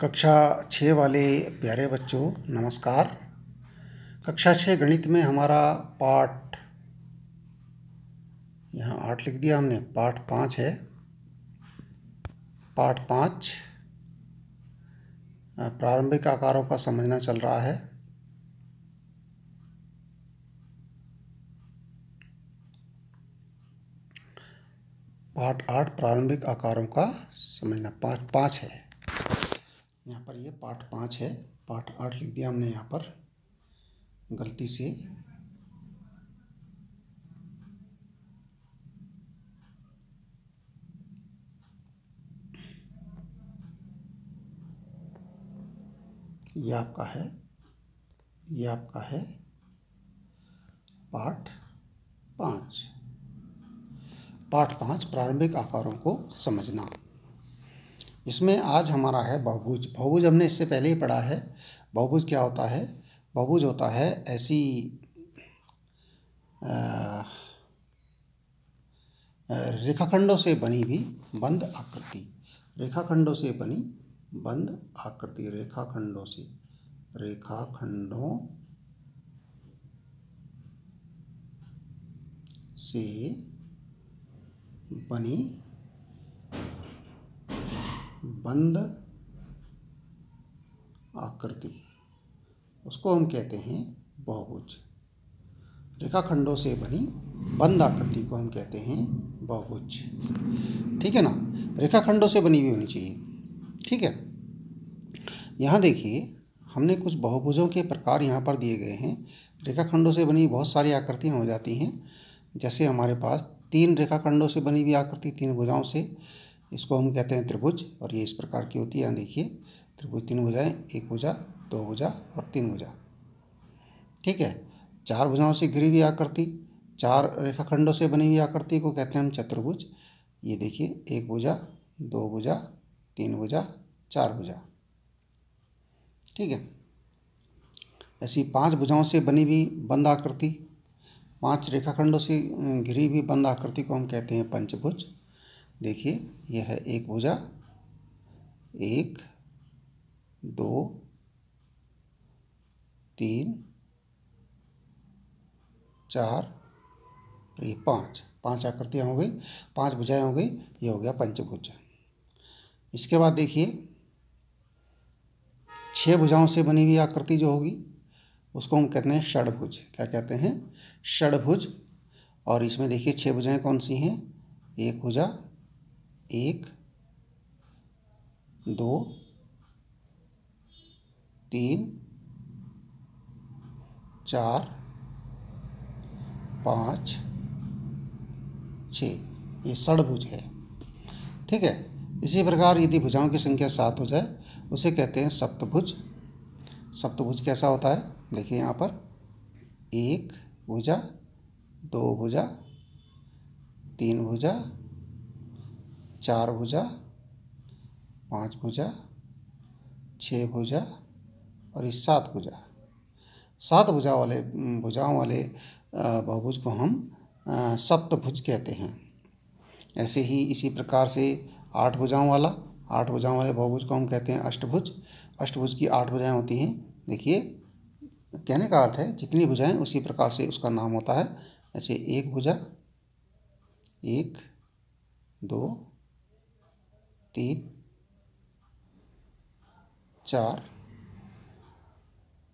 कक्षा 6 वाले प्यारे बच्चों नमस्कार। कक्षा 6 गणित में हमारा पाठ यहाँ 8 लिख दिया हमने, पाठ 5 है। पाठ 5 प्रारंभिक आकारों का समझना चल रहा है। पाठ 8 प्रारंभिक आकारों का समझना, पाठ 5 है। यहाँ पर ये पाठ 5 है, पाठ 8 लिख दिया हमने यहाँ पर गलती से। ये आपका है पाठ 5। पाठ 5 प्रारंभिक आकारों को समझना। इसमें आज हमारा है बहुभुज। बहुभुज हमने इससे पहले ही पढ़ा है। बहुभुज क्या होता है? बहुभुज होता है ऐसी रेखाखंडों से बनी हुई बंद आकृति। रेखाखंडों से बनी बंद आकृति। रेखाखंडों से बनी बंद आकृति, उसको हम कहते हैं बहुभुज। रेखाखंडों से बनी बंद आकृति को हम कहते हैं बहुभुज। ठीक है ना? रेखाखंडों से बनी हुई होनी चाहिए। ठीक है। यहाँ देखिए, हमने कुछ बहुभुजों के प्रकार यहाँ पर दिए गए हैं। रेखाखंडों से बनी बहुत सारी आकृतियाँ हो जाती हैं। जैसे हमारे पास 3 रेखाखंडों से बनी हुई आकृति, 3 भुजाओं से, इसको हम कहते हैं त्रिभुज। और ये इस प्रकार की होती है। यहाँ देखिए, त्रिभुज 3 भुजाएं, 1 भुजा, 2 भुजा और 3 भुजा। ठीक है। 4 भुजाओं से घिरी हुई आकृति, 4 रेखाखंडों से बनी हुई आकृति को कहते हैं हम चतुर्भुज। ये देखिए, 1 भुजा, 2 भुजा, 3 भुजा, 4 भुजा। ठीक है। ऐसी 5 भुजाओं से बनी हुई बंद आकृति, 5 रेखाखंडों से घिरी हुई बंद आकृति को हम कहते हैं पंचभुज। देखिए, यह है 1 भुजा, 1, 2, 3, 4, ये 5 आकृतियाँ हो गई, 5 भुजाएं हो गई। ये हो गया पंचभुज। इसके बाद देखिए, 6 भुजाओं से बनी हुई आकृति जो होगी उसको हम कहते हैं षडभुज। क्या कहते हैं? षडभुज। और इसमें देखिए 6 भुजाएं कौन सी हैं? 1 भुजा, 1, 2, 3, 4, 5, 6, ये षडभुज है। ठीक है। इसी प्रकार यदि भुजाओं की संख्या 7 हो जाए उसे कहते हैं सप्तभुज। सप्तभुज कैसा होता है? देखिए यहाँ पर 1 भुजा, 2 भुजा, 3 भुजा, 4 भुजा, 5 भुजा, 6 भुजा और ये 7 भुजा। 7 भुजाओं वाले बहुभुज को हम सप्तभुज कहते हैं। ऐसे ही इसी प्रकार से 8 भुजाओं वाले बहुभुज को हम कहते हैं अष्टभुज। अष्टभुज की 8 भुजाएं होती हैं। देखिए, कहने का अर्थ है जितनी भुजाएं उसी प्रकार से उसका नाम होता है। ऐसे 1 भुजा, 1, 2, 3, 4,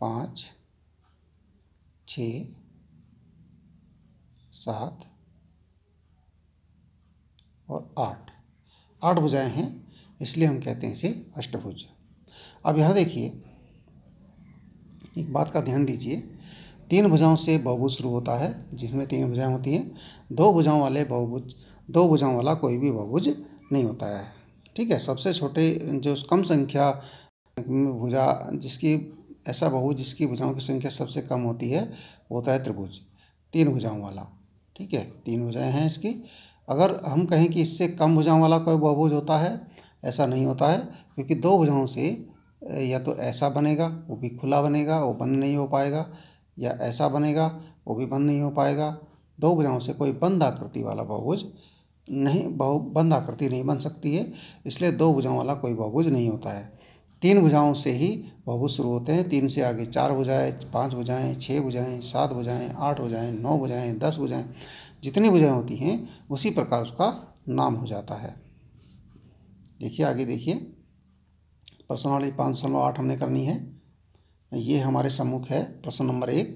5, 6, 7 और 8 भुजाएं हैं, इसलिए हम कहते हैं इसे अष्टभुज। अब यहाँ देखिए, एक बात का ध्यान दीजिए। 3 भुजाओं से बहुभुज शुरू होता है, जिसमें 3 भुजाएं होती हैं। 2 भुजाओं वाला कोई भी बहुभुज नहीं होता है। ठीक है। सबसे छोटे जो कम संख्या भुजा ऐसा बहुभुज जिसकी भुजाओं की संख्या सबसे कम होती है वो होता है त्रिभुज, 3 भुजाओं वाला। ठीक है। 3 भुजाएं हैं इसकी। अगर हम कहें कि इससे कम भुजाओं वाला कोई बहुभुज होता है, ऐसा नहीं होता है, क्योंकि 2 भुजाओं से या तो ऐसा बनेगा, वो भी खुला बनेगा, वो बंद नहीं हो पाएगा, या ऐसा बनेगा, वो भी बंद नहीं हो पाएगा। 2 भुजाओं से कोई बंद आकृति वाला बहुभुज बंद आकृति नहीं बन सकती है, इसलिए 2 भुजाओं वाला कोई बहुभुज नहीं होता है। 3 भुजाओं से ही बहुभुज शुरू होते हैं। 3 से आगे 4 भुजाएं, 5 भुजाएं, 6 भुजाएं, 7 भुजाएं, 8 भुजाएं, 9 भुजाएं, 10 भुजाएं, जितनी भुजाएं होती हैं उसी प्रकार उसका नाम हो जाता है। देखिए आगे देखिए, प्रश्नावली 5/8 हमने करनी है। ये हमारे सम्मुख है प्रश्न नंबर 1,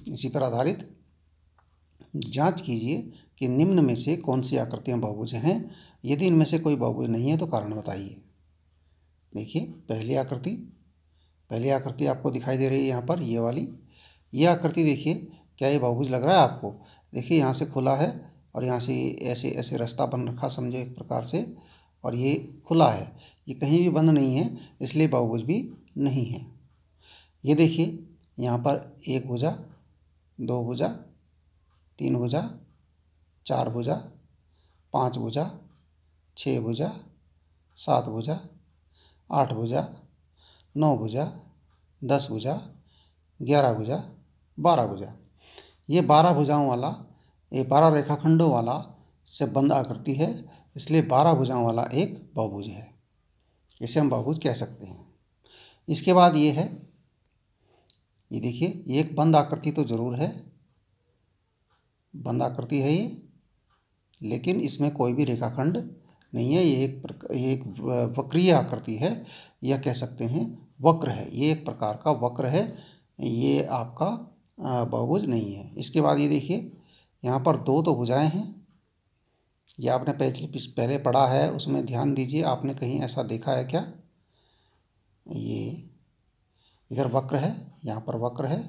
इसी पर आधारित। जांच कीजिए कि निम्न में से कौन सी आकृतियां बहुभुज हैं। यदि इनमें से कोई बहुभुज नहीं है तो कारण बताइए। देखिए पहली आकृति आपको दिखाई दे रही है यहाँ पर, ये वाली। ये आकृति देखिए, क्या ये बहुभुज लग रहा है आपको? देखिए यहाँ से खुला है और यहाँ से ऐसे ऐसे रास्ता बन रखा, समझो एक प्रकार से, और ये खुला है, ये कहीं भी बंद नहीं है, इसलिए बहुभुज भी नहीं है। ये देखिए यहाँ पर 1 भुजा, 2 भुजा, 3 भुजा, 4 भुजा, 5 भुजा, 6 भुजा, 7 भुजा, 8 भुजा, 9 भुजा, 10 भुजा, 11 भुजा, 12 भुजा। ये 12 भुजाओं वाला, ये 12 रेखाखंडों वाला से बंद आकृति है, इसलिए 12 भुजाओं वाला एक बहुभुज है। इसे हम बहुभुज कह सकते हैं। इसके बाद ये है, ये देखिए, ये एक बंद आकृति तो जरूर है, बंद आकृति है ये, लेकिन इसमें कोई भी रेखाखंड नहीं है। ये एक वक्रीय आकृति है, या कह सकते हैं वक्र है। ये एक प्रकार का वक्र है, ये आपका बहुभुज नहीं है। इसके बाद ये देखिए, यहाँ पर 2 तो भुजाएं हैं। ये आपने पहले पढ़ा है, उसमें ध्यान दीजिए, आपने कहीं ऐसा देखा है क्या? ये इधर वक्र है, यहाँ पर वक्र है,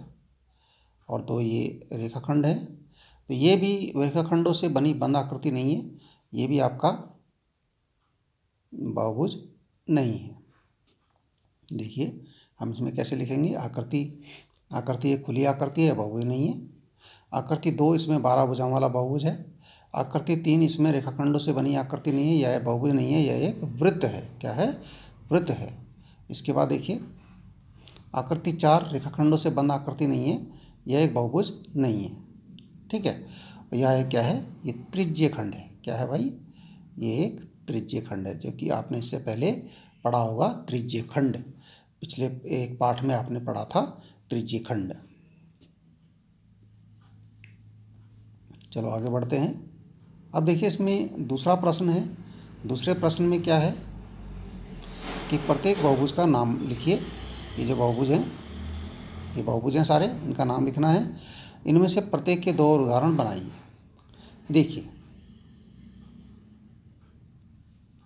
और 2 ये रेखाखंड है। तो ये भी रेखाखंडों से बनी बंद आकृति नहीं है, ये भी आपका बहुभुज नहीं है। देखिए हम इसमें कैसे लिखेंगे, आकृति एक खुली आकृति है, बहुभुज नहीं है। आकृति 2, इसमें 12 भुजाओं वाला बहुभुज है। आकृति 3, इसमें रेखाखंडों से बनी आकृति नहीं है, यह बहुभुज नहीं है, यह एक वृत्त है। क्या है? वृत्त है। इसके बाद देखिए, आकृति 4, रेखाखंडों से बंद आकृति नहीं है, यह एक बहुभुज नहीं है। ठीक है, यह क्या है? ये त्रिज्यीय खंड है। क्या है भाई? ये एक त्रिज्यीय खंड है, जो कि आपने इससे पहले पढ़ा होगा, त्रिज्यीय खंड। पिछले एक पाठ में आपने पढ़ा था त्रिज्यीय खंड। चलो आगे बढ़ते हैं। अब देखिए, इसमें दूसरा प्रश्न है। दूसरे प्रश्न में क्या है कि प्रत्येक बहुभुज का नाम लिखिए। ये जो बहुभुज हैं, ये बहुभुज हैं सारे, इनका नाम लिखना है। इनमें से प्रत्येक के 2 उदाहरण बनाइए। देखिए,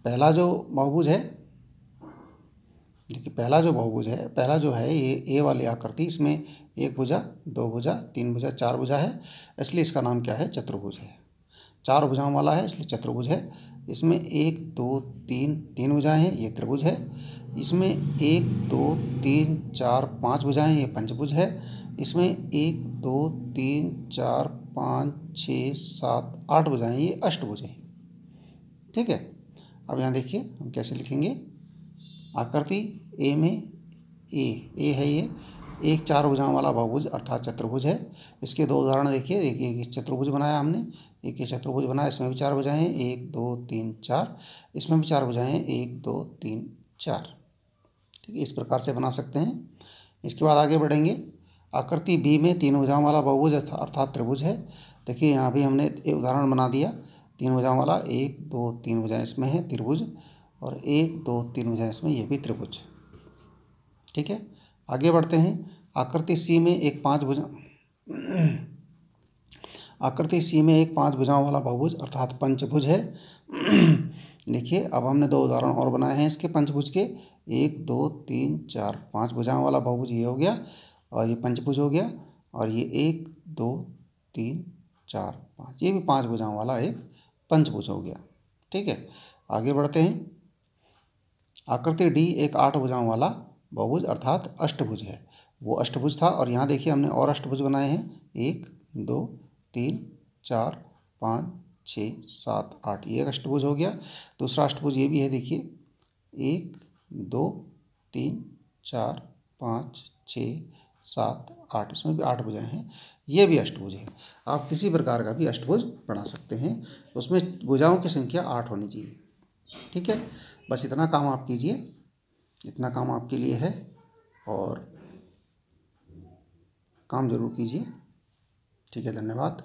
पहला जो बहुभुज है, देखिए पहला जो है ये ए वाली आकृति, इसमें 1 भुजा, 2 भुजा, 3 भुजा, 4 भुजा है, इसलिए इसका नाम क्या है? चतुर्भुज है। 4 भुजाओं वाला है, इसलिए चतुर्भुज है। इसमें 1 2 3 भुजाएं हैं, ये त्रिभुज है। इसमें 1 2 3 4 5 भुजाएं, ये पंचभुज है। इसमें 1 2 3 4 5 6 7 8 भुजाएं, ये अष्टभुज है। ठीक है, अब यहाँ देखिए हम कैसे लिखेंगे। आकृति ए में ए है, ये एक 4 भुजाओं वाला बहुभुज अर्थात चतुर्भुज है। इसके 2 उदाहरण देखिए। एक चतुर्भुज बनाया हमने, एक ये चतुर्भुज बनाया, इसमें भी 4 भुजाएं हैं, 1 2 3 4। इसमें भी 4 भुजाएं हैं, 1 2 3 4। ठीक है, इस प्रकार से बना सकते हैं। इसके बाद आगे बढ़ेंगे। आकृति बी में 3 भुजाओं वाला बहुभुज अर्थात त्रिभुज है। देखिए यहाँ भी हमने एक उदाहरण बना दिया, 3 भुजाओं वाला, 1 2 3 भुजाएं इसमें है त्रिभुज, और 1 2 3 भुजाएं इसमें, यह भी त्रिभुज। ठीक है, आगे बढ़ते हैं। आकृति सी में एक 5 भुजाओं वाला बहुभुज अर्थात पंचभुज है। देखिए अब हमने 2 उदाहरण और बनाए हैं इसके पंचभुज के। 1 2 3 4 5 भुजाओं वाला बहुभुज ये हो गया, और ये पंचभुज हो गया। और ये 1 2 3 4 5, ये भी 5 भुजाओं वाला एक पंचभुज हो गया। ठीक है, आगे बढ़ते हैं। आकृति डी एक 8 भुजाओं वाला बहुभुज अर्थात अष्टभुज है। वो अष्टभुज था, और यहाँ देखिए हमने और अष्टभुज बनाए हैं, 1 2 3 4 5 6 7 8, ये एक अष्टभुज हो गया। दूसरा अष्टभुज ये भी है, देखिए 1 2 3 4 5 6 7 8, इसमें भी 8 भुजाएं हैं, ये भी अष्टभुज है। आप किसी प्रकार का भी अष्टभुज बना सकते हैं, उसमें भुजाओं की संख्या 8 होनी चाहिए। ठीक है, बस इतना काम आप कीजिए। इतना काम आपके लिए है और काम ज़रूर कीजिए। ठीक है, धन्यवाद।